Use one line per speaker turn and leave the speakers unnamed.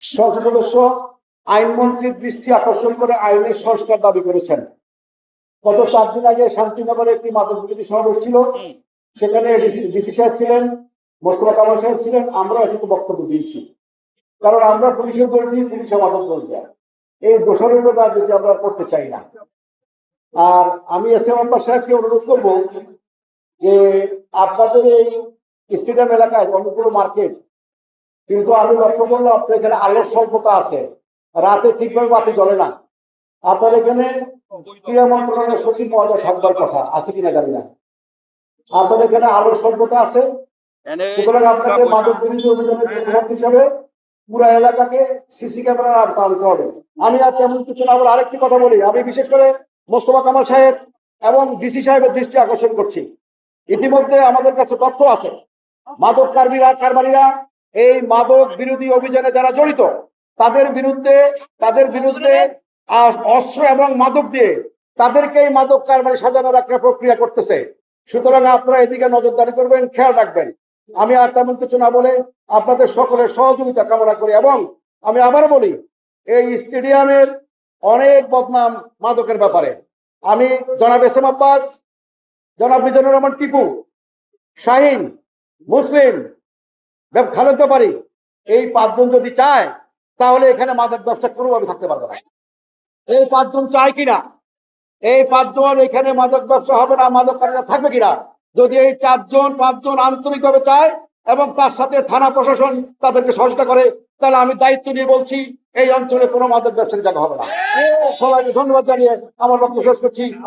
সংসদ সদস্য আইনমন্ত্রীর দৃষ্টি আকর্ষণ করে আইনের সংস্কার দাবি করেছেন। গত 4 দিন আগে শান্তিনগরে একটি মাদক বিরোধী সমাবেশ ছিল, সেখানে ডিসি সাহেব ছিলেন, মোস্তফা কামাল সাহেব ছিলেন, আমরা একটু বক্তব্য দিয়েছি। কারণ আমরা পুলিশের দোষ দিই, পুলিশ আমাদের দোষ দেয়। এই দোষারোপের রাজনীতি আমরা করতে চাই না। আর আমি এস এম আব্বাস সাহেবকে অনুরোধ করব যে আপনাদের এই স্টেডিয়াম এলাকায় অনেকগুলো মার্কেট, কিন্তু আমি লক্ষ্য করলাম আপনার এখানে আলোর স্বল্পতা আছে, রাতে ঠিকভাবে বাতি জ্বলে না। আপনার এখানে ক্রীড়া মন্ত্রণালয়ের সচিব মহোদয় থাকবার কথা, আছে কিনা জানি না। আপনার এখানে আলোর স্বল্পতা আছে, সুতরাং আপনাকে মাদক বিরোধী অভিযানের প্রধান হিসাবে পুরা এলাকাকে সিসি ক্যামেরার আওতায় আনতে হবে। আমি আর তেমন কিছু না বলে আরেকটি কথা বলি। আমি বিশেষ করে মোস্তফা কামাল সাহেব এবং ডিসি সাহেবের দৃষ্টি আকর্ষণ করছি। ইতিমধ্যে আমাদের কাছে তথ্য আছে, মাদক কারবারিরা এই মাদক বিরোধী অভিযানে যারা জড়িত তাদের বিরুদ্ধে অস্ত্র এবং মাদক দিয়ে তাদেরকে এই মাদক কারবারি সাজানোর একটা প্রক্রিয়া করতেছে। সুতরাং আপনারা এদিকে নজরদারি করবেন, খেয়াল রাখবেন। আমি আর তেমন কিছু না বলে আপনাদের সকলের সহযোগিতা কামনা করি। এবং আমি আবার বলি, এই স্টেডিয়ামের অনেক বদনাম মাদকের ব্যাপারে। আমি জনাব এস এম আব্বাস, জনাব মিজানুর রহমান টিপু, শাহিন, মুসলিম, খালেদ ব্যাপারী, এই 5 জন যদি চায় তাহলে এখানে মাদক ব্যবসা কোনোভাবে থাকতে পারবে না। এই 5 জন চায় কিনা, এই 5 জন এখানে মাদক ব্যবসা হবে না, মাদককারীরা থাকবে কিনা? যদি এই 5 জন আন্তরিকভাবে চায় এবং তার সাথে থানা প্রশাসন তাদেরকে সহযোগিতা করে, তাহলে আমি দায়িত্ব নিয়ে বলছি এই অঞ্চলে কোনো মাদক ব্যবসার জায়গা হবে না। সবাইকে ধন্যবাদ জানিয়ে আমার বক্তব্য শেষ করছি।